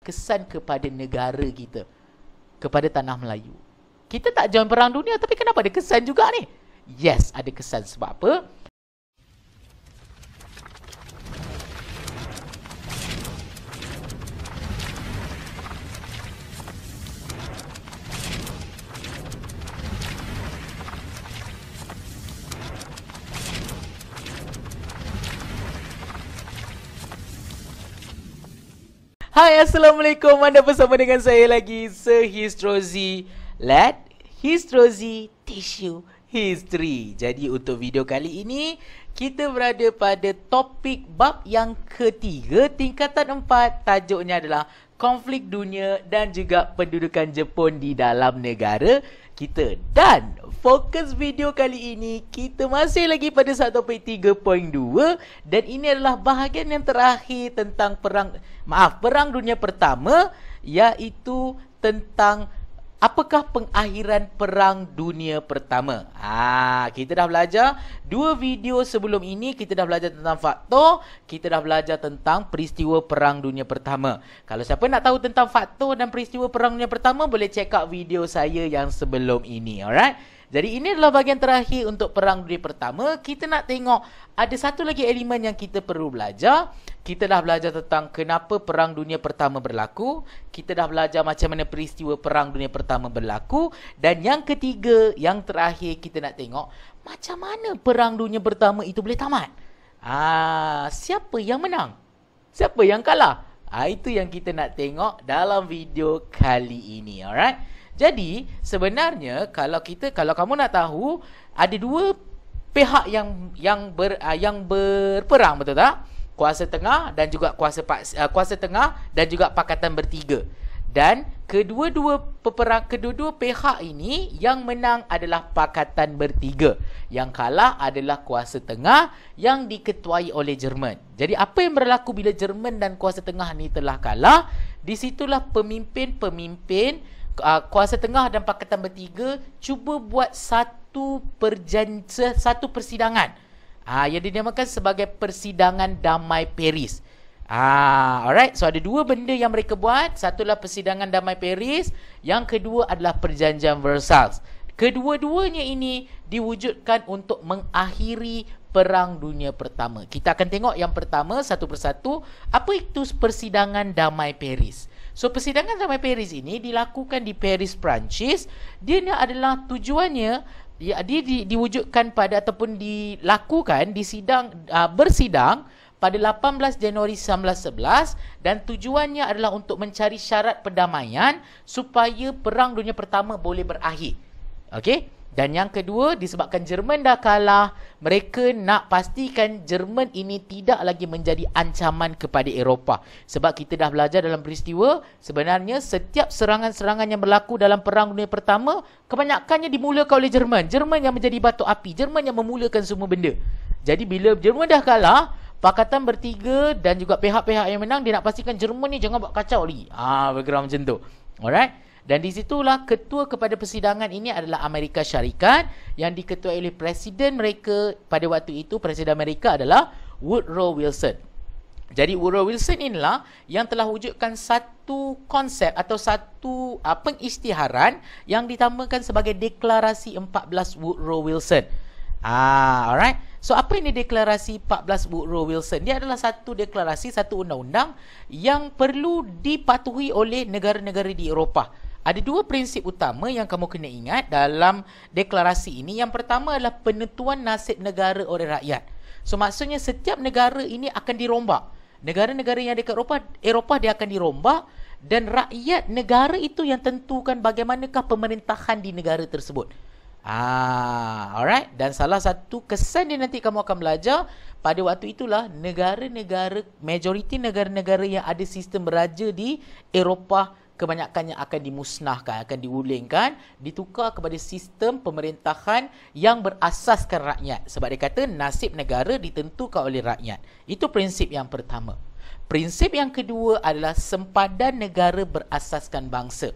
kesan kepada negara kita, kepada tanah Melayu. Kita tak join perang dunia, tapi kenapa ada kesan juga ni? Yes, ada kesan. Sebab apa? Hai, Assalamualaikum. Anda bersama dengan saya lagi, Sir Histrozi. Let Histrozi teach you history. Jadi untuk video kali ini, kita berada pada topik bab yang ketiga, tingkatan 4. Tajuknya adalah konflik dunia dan juga pendudukan Jepun di dalam negara kita. Dan fokus video kali ini, kita masih lagi pada topik 3.2. Dan ini adalah bahagian yang terakhir tentang Perang Dunia Pertama, iaitu tentang apakah pengakhiran Perang Dunia Pertama. Kita dah belajar 2 video sebelum ini. Kita dah belajar tentang faktor, kita dah belajar tentang peristiwa Perang Dunia Pertama. Kalau siapa nak tahu tentang faktor dan peristiwa Perang Dunia Pertama, boleh check out video saya yang sebelum ini. Alright? Jadi ini adalah bahagian terakhir untuk Perang Dunia Pertama. Kita nak tengok ada satu lagi elemen yang kita perlu belajar. Kita dah belajar tentang kenapa Perang Dunia Pertama berlaku. Kita dah belajar macam mana peristiwa Perang Dunia Pertama berlaku. Dan yang ketiga, yang terakhir, kita nak tengok macam mana Perang Dunia Pertama itu boleh tamat. Siapa yang menang? Siapa yang kalah? Itu yang kita nak tengok dalam video kali ini. Alright? Jadi sebenarnya kalau kamu nak tahu, ada 2 pihak yang berperang, betul tak? Kuasa tengah dan juga kuasa tengah dan juga Pakatan Bertiga. Dan kedua-dua pihak ini, yang menang adalah Pakatan Bertiga. Yang kalah adalah kuasa tengah yang diketuai oleh Jerman. Jadi apa yang berlaku bila Jerman dan kuasa tengah ni telah kalah? Di situlah pemimpin kuasa tengah dan Pakatan Bertiga cuba buat satu persidangan yang dinamakan sebagai Persidangan Damai Paris. Alright, so ada 2 benda yang mereka buat. Satulah Persidangan Damai Paris, yang kedua adalah Perjanjian Versailles. Kedua-duanya ini diwujudkan untuk mengakhiri Perang Dunia Pertama. Kita akan tengok yang pertama satu persatu. Apa itu Persidangan Damai Paris? So, Persidangan Damai Paris ini dilakukan di Paris, Perancis. Dia adalah tujuannya, dia diwujudkan pada ataupun dilakukan bersidang pada 18 Januari 1911, dan tujuannya adalah untuk mencari syarat perdamaian supaya Perang Dunia Pertama boleh berakhir. Okey? Dan yang kedua, disebabkan Jerman dah kalah, mereka nak pastikan Jerman ini tidak lagi menjadi ancaman kepada Eropah. Sebab kita dah belajar dalam peristiwa, sebenarnya setiap serangan-serangan yang berlaku dalam Perang Dunia Pertama, kebanyakannya dimulakan oleh Jerman. Jerman yang menjadi batu api, Jerman yang memulakan semua benda. Jadi bila Jerman dah kalah, Pakatan Bertiga dan juga pihak-pihak yang menang, dia nak pastikan Jerman ni jangan buat kacau lagi. Bergerak macam tu. Alright? Dan di situlah ketua kepada persidangan ini adalah Amerika Syarikat, yang diketuai oleh presiden mereka pada waktu itu. Presiden Amerika adalah Woodrow Wilson. Jadi Woodrow Wilson inilah yang telah wujudkan satu konsep atau satu pengisytiharan yang ditamakan sebagai Deklarasi 14 Woodrow Wilson. Alright. So apa ini Deklarasi 14 Woodrow Wilson? Dia adalah satu deklarasi, satu undang-undang yang perlu dipatuhi oleh negara-negara di Eropah. Ada 2 prinsip utama yang kamu kena ingat dalam deklarasi ini. Yang pertama adalah penentuan nasib negara oleh rakyat. So maksudnya setiap negara ini akan dirombak. Negara-negara yang dekat Eropah dia akan dirombak, dan rakyat negara itu yang tentukan bagaimanakah pemerintahan di negara tersebut. Alright. Dan salah satu kesan dia nanti kamu akan belajar pada waktu itulah majoriti negara-negara yang ada sistem beraja di Eropah, kebanyakannya akan dimusnahkan, akan diwulingkan, ditukar kepada sistem pemerintahan yang berasaskan rakyat. Sebab dia kata nasib negara ditentukan oleh rakyat. Itu prinsip yang pertama. Prinsip yang kedua adalah sempadan negara berasaskan bangsa.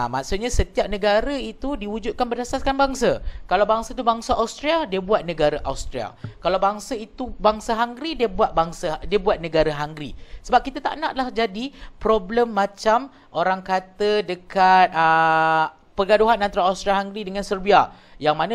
Maksudnya setiap negara itu diwujudkan berdasarkan bangsa. Kalau bangsa itu bangsa Austria, dia buat negara Austria. Kalau bangsa itu bangsa Hungary, dia buat negara Hungary. Sebab kita tak naklah jadi problem macam orang kata dekat pergaduhan antara Austria-Hungary dengan Serbia. Yang mana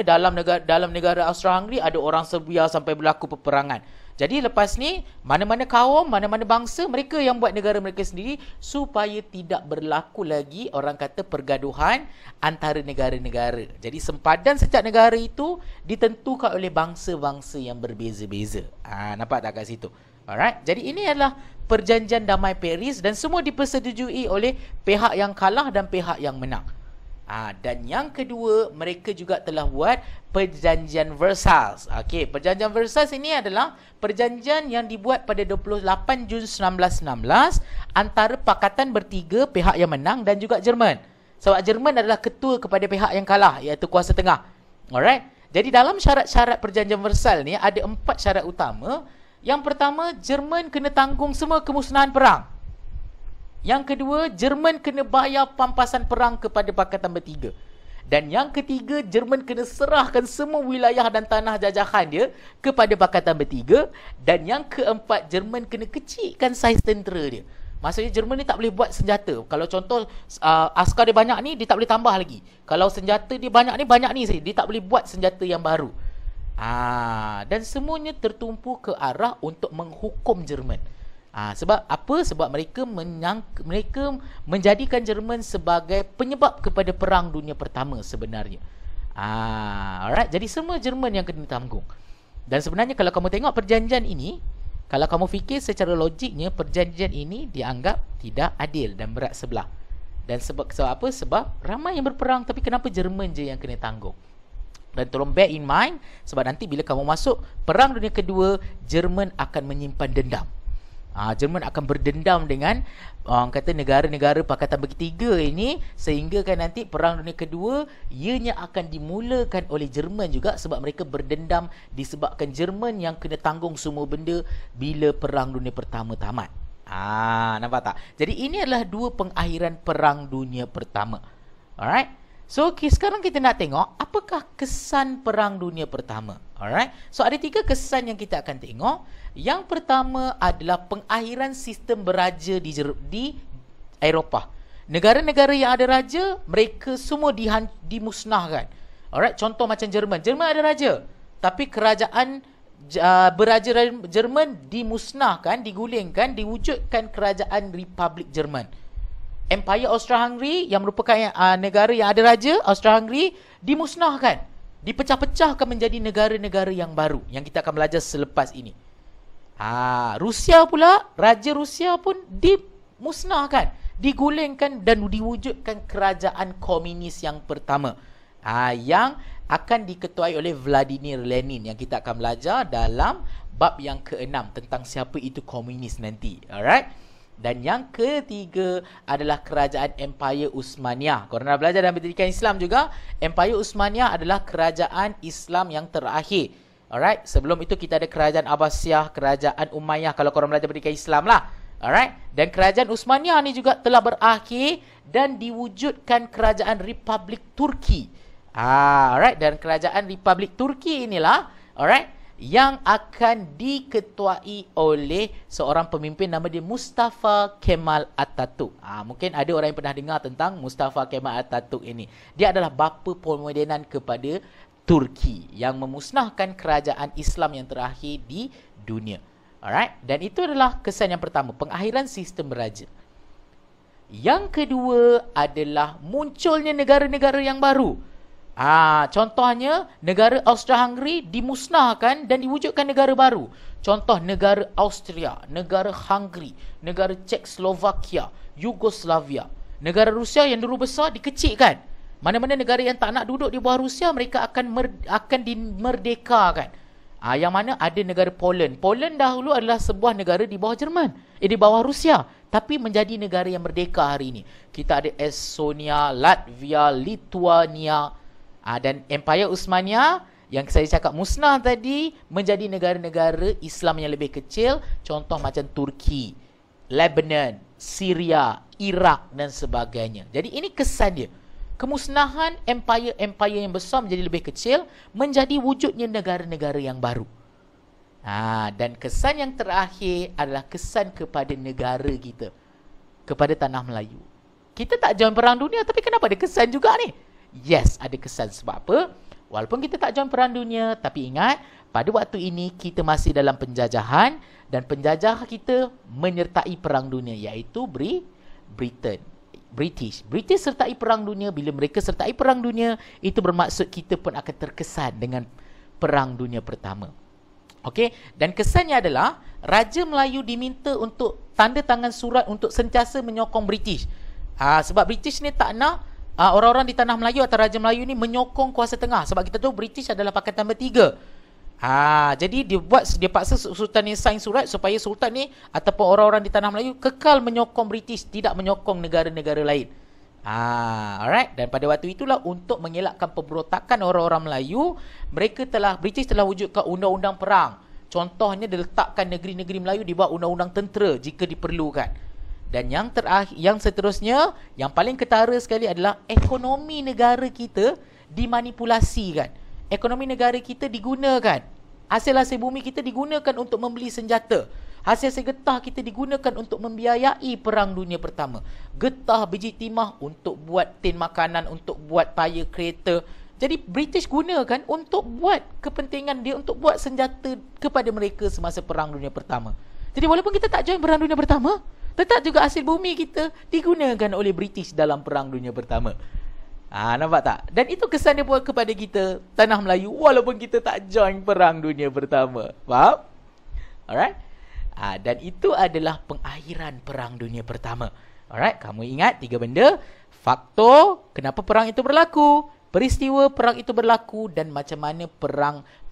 dalam negara Austria-Hungary ada orang Serbia sampai berlaku peperangan. Jadi lepas ni, mana-mana kaum, mana-mana bangsa, mereka yang buat negara mereka sendiri supaya tidak berlaku lagi orang kata pergaduhan antara negara-negara. Jadi sempadan setiap negara itu ditentukan oleh bangsa-bangsa yang berbeza-beza. Nampak tak kat situ? Alright. Jadi ini adalah perjanjian damai Paris dan semua dipersetujui oleh pihak yang kalah dan pihak yang menang. Dan yang kedua, mereka juga telah buat perjanjian Versailles. Okey, perjanjian Versailles ini adalah perjanjian yang dibuat pada 28 Jun 1916 antara Pakatan Bertiga, pihak yang menang dan juga Jerman. Sebab Jerman adalah ketua kepada pihak yang kalah, iaitu kuasa tengah. Alright. Jadi dalam syarat-syarat perjanjian Versailles ni ada 4 syarat utama. Yang pertama, Jerman kena tanggung semua kemusnahan perang. Yang kedua, Jerman kena bayar pampasan perang kepada Pakatan Bertiga. Dan yang ketiga, Jerman kena serahkan semua wilayah dan tanah jajahan dia kepada Pakatan Bertiga. Dan yang keempat, Jerman kena kecilkan saiz tentera dia. Maksudnya Jerman ni tak boleh buat senjata. Kalau contoh askar dia banyak ni, dia tak boleh tambah lagi. Kalau senjata dia banyak ni saja, dia tak boleh buat senjata yang baru. Dan semuanya tertumpu ke arah untuk menghukum Jerman. Sebab apa? Sebab mereka menjadikan Jerman sebagai penyebab kepada Perang Dunia Pertama sebenarnya. Alright. Jadi semua Jerman yang kena tanggung. Dan sebenarnya kalau kamu tengok perjanjian ini, kalau kamu fikir secara logiknya, perjanjian ini dianggap tidak adil dan berat sebelah. Dan sebab apa? Sebab ramai yang berperang, tapi kenapa Jerman je yang kena tanggung? Dan tolong bear in mind, sebab nanti bila kamu masuk Perang Dunia Kedua, Jerman akan menyimpan dendam. Jerman akan berdendam dengan orang kata negara-negara Pakatan Bertiga ini, sehingga kan nanti Perang Dunia Kedua ianya akan dimulakan oleh Jerman juga, sebab mereka berdendam disebabkan Jerman yang kena tanggung semua benda bila Perang Dunia Pertama tamat. Nampak tak? Jadi ini adalah dua pengakhiran Perang Dunia Pertama. Alright. So sekarang kita nak tengok apakah kesan Perang Dunia Pertama. Alright. So ada 3 kesan yang kita akan tengok. Yang pertama adalah pengakhiran sistem beraja di Eropah. Negara-negara yang ada raja, mereka semua dimusnahkan. Alright, contoh macam Jerman. Jerman ada raja, tapi kerajaan beraja Jerman dimusnahkan, digulingkan, diwujudkan kerajaan Republik Jerman. Empire Austria-Hungary yang merupakan negara yang ada raja, Austria-Hungary, dimusnahkan, dipecah-pecahkan menjadi negara-negara yang baru yang kita akan belajar selepas ini. Rusia pula, raja Rusia pun dimusnahkan, digulingkan dan diwujudkan kerajaan komunis yang pertama, yang akan diketuai oleh Vladimir Lenin, yang kita akan belajar dalam bab yang ke-6 tentang siapa itu komunis nanti. Alright. Dan yang ketiga adalah kerajaan Empire Uthmaniyah. Korang dah belajar dalam pendidikan Islam juga, Empire Uthmaniyah adalah kerajaan Islam yang terakhir. Alright, sebelum itu kita ada kerajaan Abbasiyah, kerajaan Umayyah kalau korang belajar pendidikan Islam lah. Alright, dan kerajaan Uthmaniyah ni juga telah berakhir dan diwujudkan kerajaan Republik Turki. Alright, dan kerajaan Republik Turki inilah, alright, yang akan diketuai oleh seorang pemimpin nama dia Mustafa Kemal Atatürk. Mungkin ada orang yang pernah dengar tentang Mustafa Kemal Atatürk ini. Dia adalah bapa pemodenan kepada Turki yang memusnahkan kerajaan Islam yang terakhir di dunia. Alright, dan itu adalah kesan yang pertama, pengakhiran sistem beraja. Yang kedua adalah munculnya negara-negara yang baru. Contohnya negara Austria-Hungary dimusnahkan dan diwujudkan negara baru. Contoh negara Austria, negara Hungary, negara Czechoslovakia, Yugoslavia. Negara Rusia yang dulu besar dikecilkan. Mana-mana negara yang tak nak duduk di bawah Rusia, mereka akan dimerdekakan. Yang mana ada negara Poland. Poland dahulu adalah sebuah negara di bawah Jerman, di bawah Rusia, tapi menjadi negara yang merdeka hari ini. Kita ada Estonia, Latvia, Lithuania, dan Empire Uthmaniyah yang saya cakap musnah tadi menjadi negara-negara Islam yang lebih kecil. Contoh macam Turki, Lebanon, Syria, Iraq dan sebagainya. Jadi ini kesan dia. Kemusnahan empire-empire yang besar menjadi lebih kecil, menjadi wujudnya negara-negara yang baru. Dan kesan yang terakhir adalah kesan kepada negara kita, kepada tanah Melayu. Kita tak join perang dunia, tapi kenapa ada kesan juga ni? Yes, ada kesan. Sebab apa? Walaupun kita tak join perang dunia, tapi ingat, pada waktu ini kita masih dalam penjajahan, dan penjajah kita menyertai perang dunia, iaitu British sertai perang dunia. Bila mereka sertai perang dunia, itu bermaksud kita pun akan terkesan dengan perang dunia pertama. Okey, dan kesannya adalah Raja Melayu diminta untuk tanda tangan surat untuk sentiasa menyokong British. Sebab British ni tak nak orang-orang di tanah Melayu atau Raja Melayu ni menyokong kuasa tengah. Sebab kita tahu British adalah Pakatan Bertiga. Jadi dia paksa Sultan ni sign surat supaya Sultan ni ataupun orang-orang di tanah Melayu kekal menyokong British, tidak menyokong negara-negara lain. Alright. Dan pada waktu itulah, untuk mengelakkan pemberontakan orang-orang Melayu, British telah wujudkan undang-undang perang. Contohnya diletakkan negeri-negeri Melayu di bawah undang-undang tentera jika diperlukan. Dan yang terakhir, yang seterusnya, yang paling ketara sekali adalah ekonomi negara kita dimanipulasikan. Ekonomi negara kita digunakan. Hasil-hasil bumi kita digunakan untuk membeli senjata. Hasil-hasil getah kita digunakan untuk membiayai Perang Dunia Pertama. Getah, biji timah untuk buat tin makanan, untuk buat tayar kereta. Jadi British gunakan untuk buat kepentingan dia, untuk buat senjata kepada mereka semasa Perang Dunia Pertama. Jadi walaupun kita tak join Perang Dunia Pertama, tetap juga hasil bumi kita digunakan oleh British dalam Perang Dunia Pertama. Nampak tak? Dan itu kesan dia buat kepada kita, tanah Melayu, walaupun kita tak join Perang Dunia Pertama. Faham? Alright? Dan itu adalah pengakhiran Perang Dunia Pertama. Alright? Kamu ingat 3 benda. Faktor kenapa perang itu berlaku, peristiwa perang itu berlaku, dan macam mana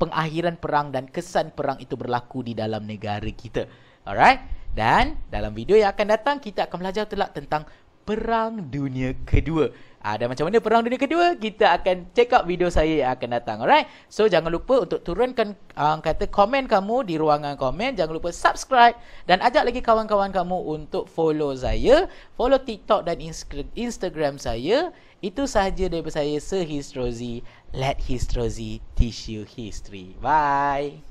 pengakhiran perang dan kesan perang itu berlaku di dalam negara kita. Alright? Dan dalam video yang akan datang, kita akan belajar tentang Perang Dunia Kedua. Dan macam mana Perang Dunia Kedua, kita akan check out video saya yang akan datang. Alright? So, jangan lupa untuk turunkan kata komen kamu di ruangan komen. Jangan lupa subscribe dan ajak lagi kawan-kawan kamu untuk follow saya. Follow TikTok dan Instagram saya. Itu sahaja daripada saya, Sir Histrozi. Let Histrozi teach you history. Bye!